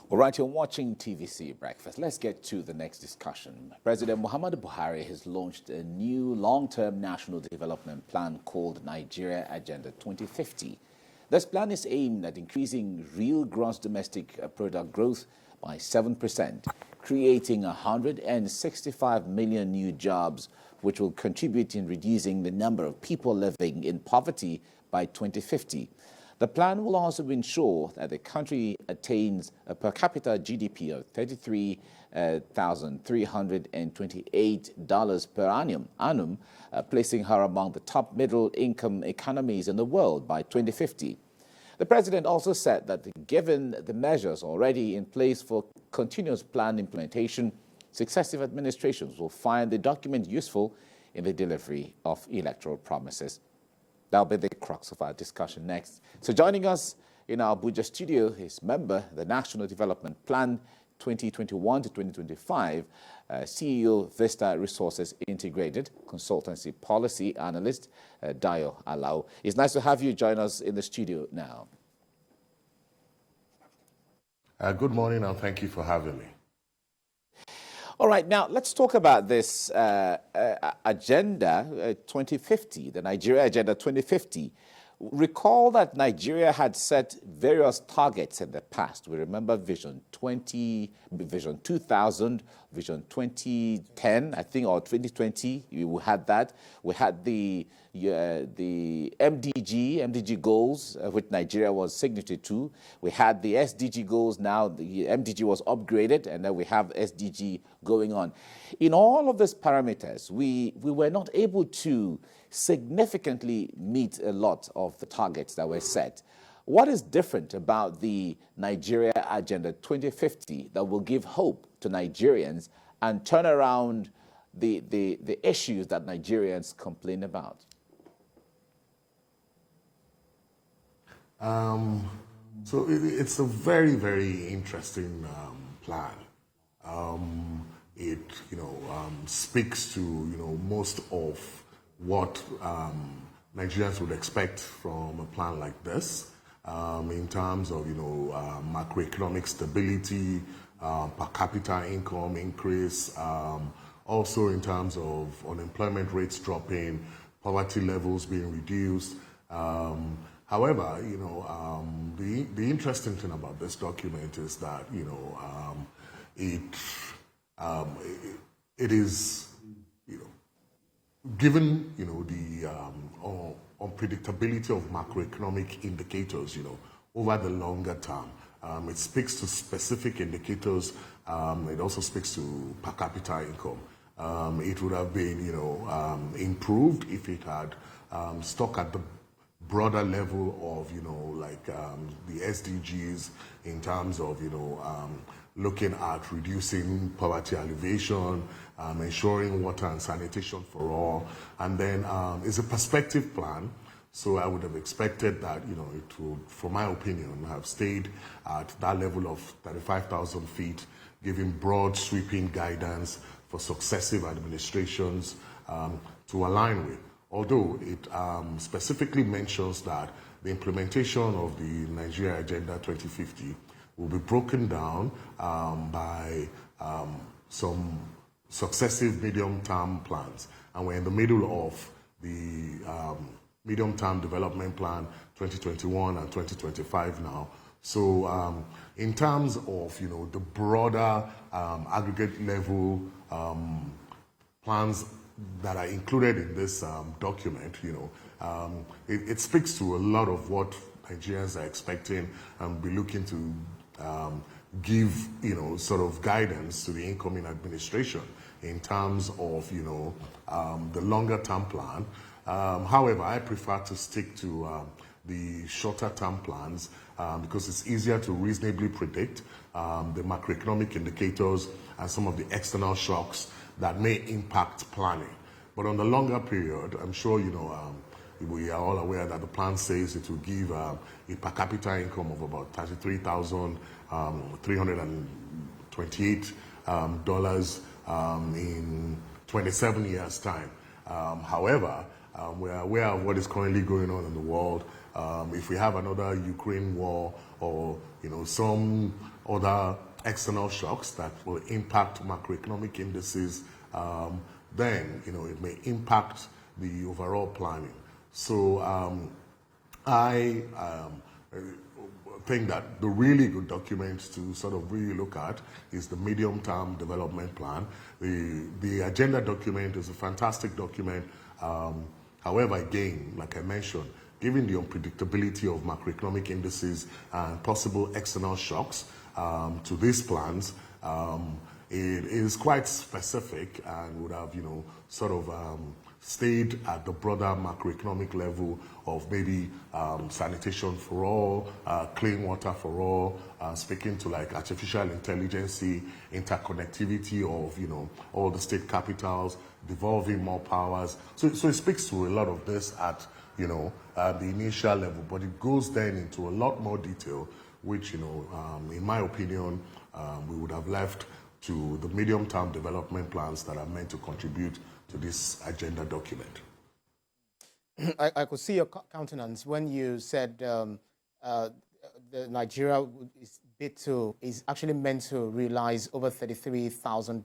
All right, you're watching TVC Breakfast. Let's get to the next discussion. President Muhammadu Buhari has launched a new long-term national development plan called Nigeria Agenda 2050. This plan is aimed at increasing real gross domestic product growth by 7%, creating 165 million new jobs, which will contribute in reducing the number of people living in poverty by 2050. The plan will also ensure that the country attains a per capita GDP of $33,328 per annum, placing her among the top middle-income economies in the world by 2050. The president also said that given the measures already in place for continuous plan implementation, successive administrations will find the document useful in the delivery of electoral promises. That'll be the crux of our discussion next. So joining us in our Abuja studio is member the National Development Plan 2021 to 2025, CEO Vista Resources Integrated, Consultancy Policy Analyst, Dayo Alao. It's nice to have you join us in the studio now. Good morning and thank you for having me. All right, now let's talk about this Agenda 2050, the Nigeria Agenda 2050. Recall that Nigeria had set various targets in the past. We remember Vision 2000, Vision 2010, I think, or 2020. We had that. We had the MDG goals, which Nigeria was signatory to. We had the SDG goals. Now the MDG was upgraded, and then we have SDG going on. In all of these parameters, we were not able to significantly meet a lot of the targets that were set. What is different about the Nigeria Agenda 2050 that will give hope to Nigerians and turn around the issues that Nigerians complain about? So it's a very, very interesting plan. It speaks to most of what Nigerians would expect from a plan like this, in terms of macroeconomic stability, per capita income increase, also in terms of unemployment rates dropping, poverty levels being reduced. However, the interesting thing about this document is that it is given the unpredictability of macroeconomic indicators over the longer term. It speaks to specific indicators. It also speaks to per capita income. It would have been improved if it had stuck at the broader level of the SDGs in terms of looking at reducing poverty alleviation, ensuring water and sanitation for all, and then it's a perspective plan. So I would have expected that it would, for my opinion, have stayed at that level of 35,000 feet, giving broad sweeping guidance for successive administrations to align with. Although it specifically mentions that the implementation of the Nigeria Agenda 2050 will be broken down by some successive medium-term plans. And we're in the middle of the medium-term development plan 2021 and 2025 now. So in terms of the broader aggregate level plans that are included in this document, it speaks to a lot of what Nigerians are expecting and be looking to give, sort of guidance to the incoming administration in terms of, the longer term plan. However, I prefer to stick to the shorter term plans because it's easier to reasonably predict the macroeconomic indicators and some of the external shocks that may impact planning. But on the longer period, I'm sure, we are all aware that the plan says it will give a per capita income of about $33,328 in 27 years' time. However, we are aware of what is currently going on in the world. If we have another Ukraine war or some other external shocks that will impact macroeconomic indices, then it may impact the overall planning. So I think that the really good document to sort of really look at is the medium-term development plan. The agenda document is a fantastic document. However, again, like I mentioned, given the unpredictability of macroeconomic indices and possible external shocks to these plans, it is quite specific and would have, sort of stayed at the broader macroeconomic level of maybe sanitation for all, clean water for all, speaking to like artificial intelligence, interconnectivity of, all the state capitals, devolving more powers. So it speaks to a lot of this at, the initial level, but it goes then into a lot more detail, which, in my opinion, we would have left to the medium-term development plans that are meant to contribute to this agenda document. I could see your countenance when you said the Nigeria is actually meant to realize over $33,000,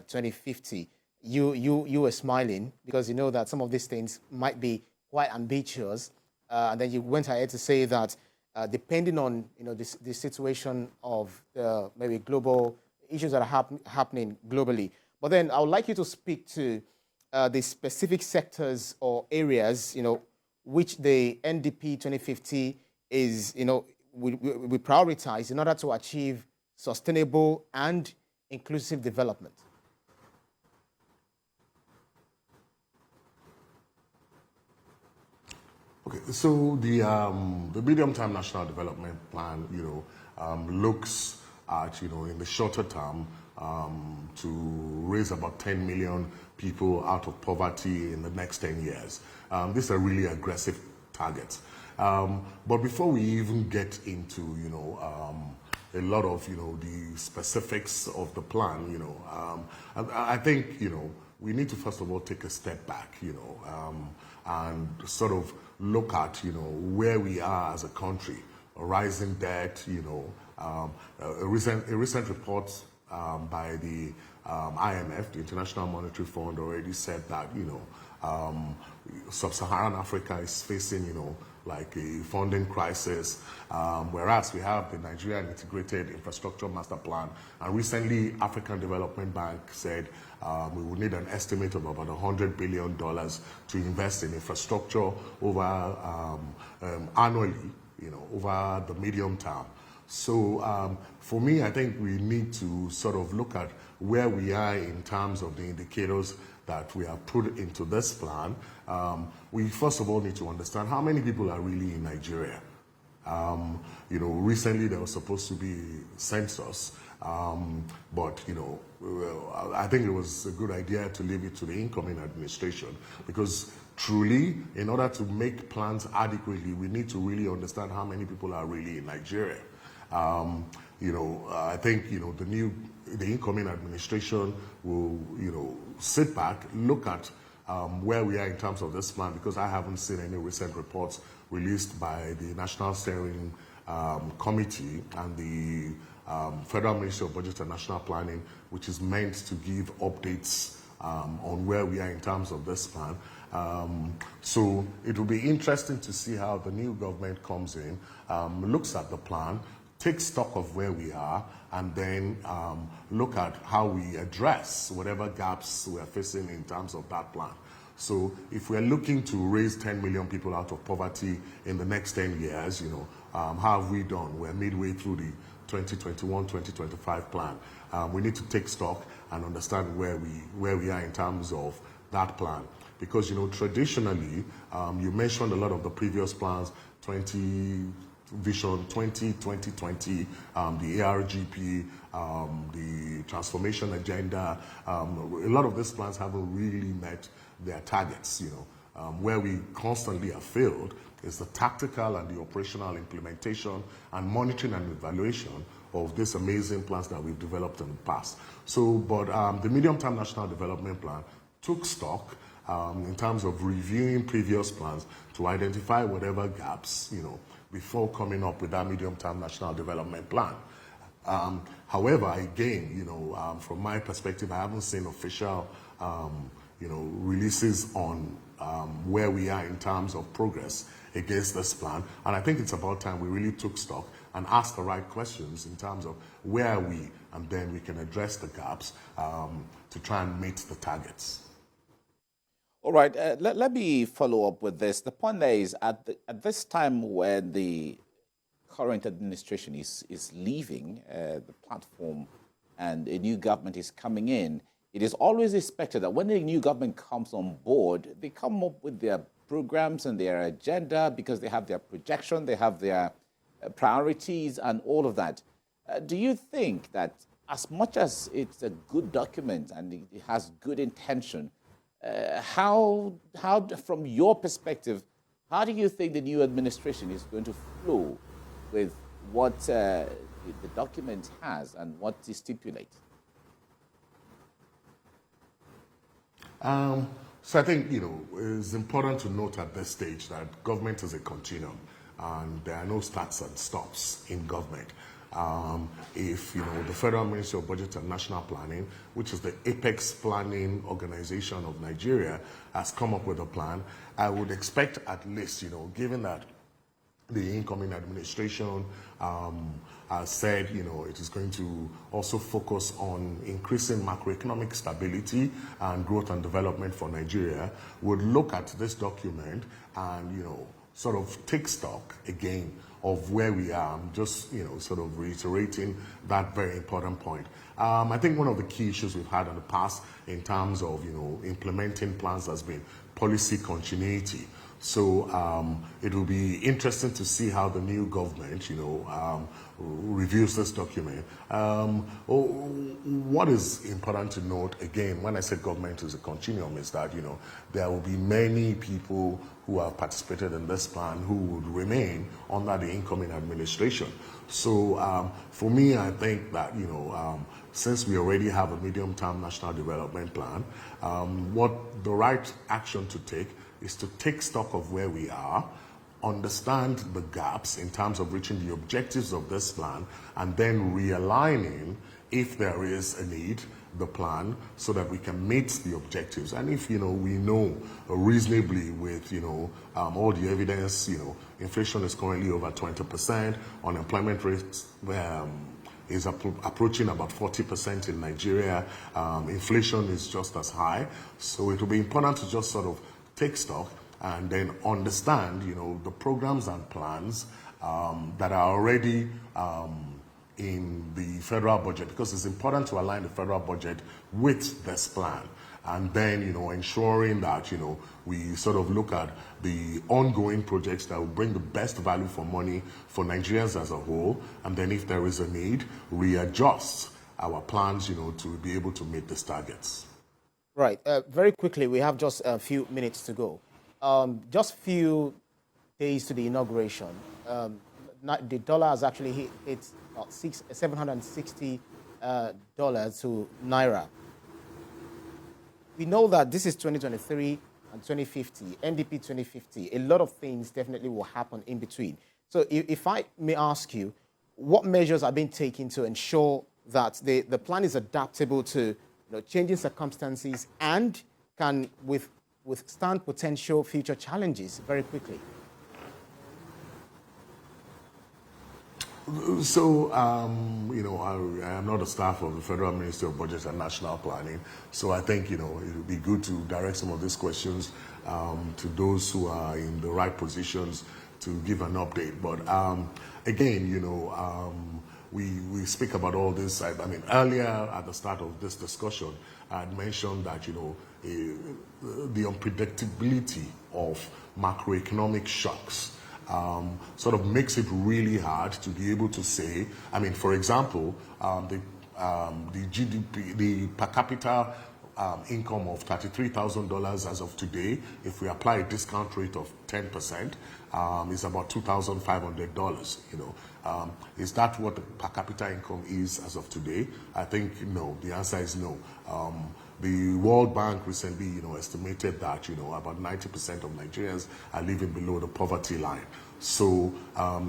2050. You were smiling because you know that some of these things might be quite ambitious, and then you went ahead to say that depending on the situation of maybe global issues that are happening globally. But then I would like you to speak to the specific sectors or areas, which the NDP 2050 is, we prioritize in order to achieve sustainable and inclusive development. Okay, so the medium-term national development plan, looks at, in the shorter term, to raise about 10 million people out of poverty in the next 10 years. These are really aggressive targets. But before we even get into, a lot of, the specifics of the plan, I think, we need to first of all take a step back, and sort of look at, where we are as a country, a rising debt, a recent report by the IMF, the International Monetary Fund, already said that, sub-Saharan Africa is facing, like a funding crisis, whereas we have the Nigerian Integrated Infrastructure Master Plan, and recently African Development Bank said we will need an estimate of about $100 billion to invest in infrastructure over annually, over the medium term. So for me, I think we need to sort of look at where we are in terms of the indicators that we have put into this plan. We first of all need to understand how many people are really in Nigeria. Recently there was supposed to be census, but I think it was a good idea to leave it to the incoming administration, because truly, in order to make plans adequately, we need to really understand how many people are really in Nigeria. I think the incoming administration will sit back, look at where we are in terms of this plan, because I haven't seen any recent reports released by the National Steering Committee and the Federal Ministry of Budget and National Planning, which is meant to give updates on where we are in terms of this plan. So it will be interesting to see how the new government comes in, looks at the plan, take stock of where we are, and then look at how we address whatever gaps we are facing in terms of that plan. So if we're looking to raise 10 million people out of poverty in the next 10 years, how have we done? We're midway through the 2021-2025 plan. We need to take stock and understand where we are in terms of that plan. Because, traditionally, you mentioned a lot of the previous plans, Vision 2020, the ARGP, the transformation agenda. A lot of these plans haven't really met their targets. Where we constantly have failed is the tactical and the operational implementation and monitoring and evaluation of these amazing plans that we've developed in the past. So, but the medium-term national development plan took stock in terms of reviewing previous plans to identify whatever gaps, before coming up with that medium-term national development plan. However, again, from my perspective, I haven't seen official, releases on where we are in terms of progress against this plan. And I think it's about time we really took stock and asked the right questions in terms of where are we, and then we can address the gaps to try and meet the targets. All right, let me follow up with this. The point there is, at this time when the current administration is leaving the platform and a new government is coming in, it is always expected that when a new government comes on board, they come up with their programs and their agenda because they have their projection, they have their priorities and all of that. Do you think that as much as it's a good document and it has good intention, how, from your perspective, how do you think the new administration is going to flow with what the document has and what it stipulates? So I think, it's important to note at this stage that government is a continuum and there are no starts and stops in government. If, the Federal Ministry of Budget and National Planning, which is the apex planning organization of Nigeria, has come up with a plan, I would expect at least, given that the incoming administration has said, it is going to also focus on increasing macroeconomic stability and growth and development for Nigeria, would look at this document and, sort of take stock again of where we are. I'm just, sort of reiterating that very important point. I think one of the key issues we've had in the past in terms of, implementing plans has been policy continuity. So it will be interesting to see how the new government, reviews this document. What is important to note, again, when I say government is a continuum, is that, there will be many people who have participated in this plan who would remain under the incoming administration. So for me, I think that, since we already have a medium-term national development plan, what the right action to take is to take stock of where we are, understand the gaps in terms of reaching the objectives of this plan, and then realigning, if there is a need, the plan so that we can meet the objectives. And if, we know reasonably with, all the evidence, inflation is currently over 20%, unemployment rates is approaching about 40% in Nigeria, inflation is just as high. So it will be important to just sort of take stock and then understand, the programs and plans that are already in the federal budget, because it's important to align the federal budget with this plan. And then, ensuring that, we sort of look at the ongoing projects that will bring the best value for money for Nigerians as a whole. And then if there is a need, readjust our plans, to be able to meet these targets. Right. Very quickly, we have just a few minutes to go. Just few days to the inauguration, the dollar has actually hit $760 to Naira. We know that this is 2023 and 2050, NDP 2050. A lot of things definitely will happen in between. So if I may ask you, what measures are being taken to ensure that the plan is adaptable to changing circumstances and can withstand potential future challenges very quickly? So, I am not a staff of the Federal Ministry of Budget and National Planning. So I think, it would be good to direct some of these questions to those who are in the right positions to give an update. But again, we speak about all this. I mean, earlier at the start of this discussion, I had mentioned that, the unpredictability of macroeconomic shocks sort of makes it really hard to be able to say, I mean, for example, the GDP, the per capita income of $33,000 as of today, if we apply a discount rate of 10%, is about $2,500. Is that what the per capita income is as of today? I think no. The answer is no. The World Bank recently, estimated that, about 90% of Nigerians are living below the poverty line. So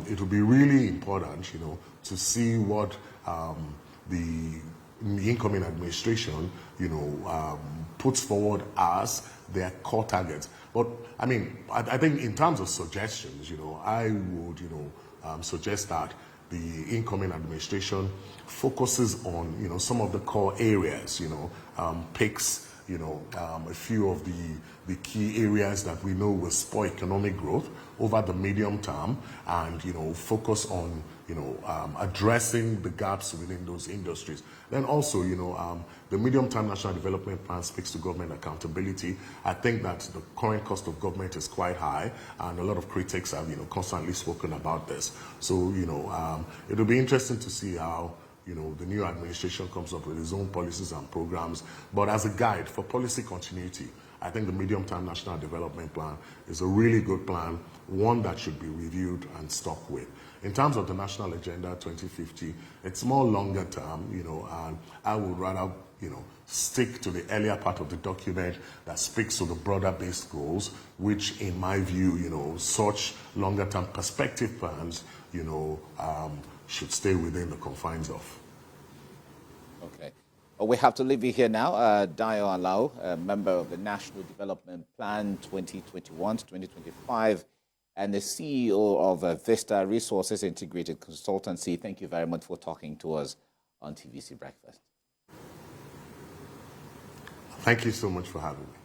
it will be really important, to see what the incoming administration, puts forward as their core targets. But I mean, I think in terms of suggestions, I would, suggest that the incoming administration focuses on, some of the core areas, picks, a few of the key areas that we know will spur economic growth over the medium term, and focus on addressing the gaps within those industries. Then also, the medium-term national development plan speaks to government accountability. I think that the current cost of government is quite high, and a lot of critics have constantly spoken about this. So it'll be interesting to see how the new administration comes up with its own policies and programs. But as a guide for policy continuity, I think the medium-term national development plan is a really good plan, one that should be reviewed and stuck with. In terms of the National Agenda 2050, it's more longer term, and I would rather, stick to the earlier part of the document that speaks to the broader based goals, which in my view, such longer term perspective plans, should stay within the confines of. Okay. Well, we have to leave you here now. Dayo Alao, a member of the National Development Plan 2021 to 2025, and the CEO of Vista Resources Integrated Consultancy. Thank you very much for talking to us on TVC Breakfast. Thank you so much for having me.